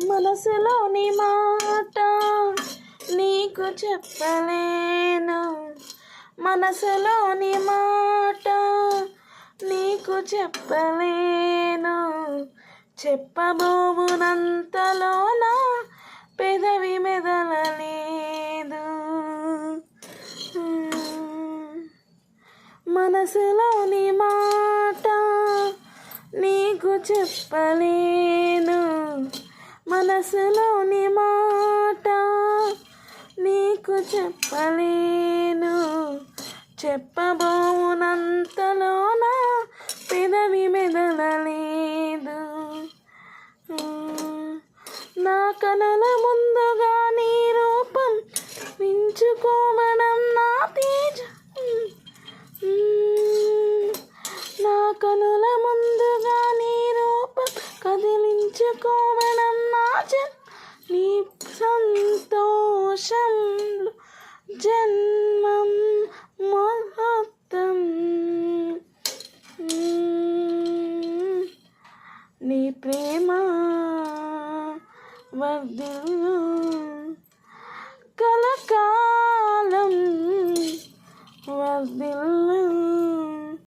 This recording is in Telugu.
మనసులోని మాట నీకు చెప్పలేను, మనసులోని మాట నీకు చెప్పలేను, చెప్పబోవునంతలోన పెదవి మెదలలేదు. మనసులోని మాట నీకు చెప్పలేను, మనసులోని మాట నీకు చెప్పలేను, చెప్పబోవునంతలోన పెదవి మెదలలేదు. నా కనుల ముందుగా నీ రూపం మించుకోవడం నా తేజం, నా కనుల ముందుగా నీ రూపం కదిలించుకోవడం నా నీ సంతోషంలో జన్మం మొత్తం, నీ ప్రేమ వర్ధిల్లు.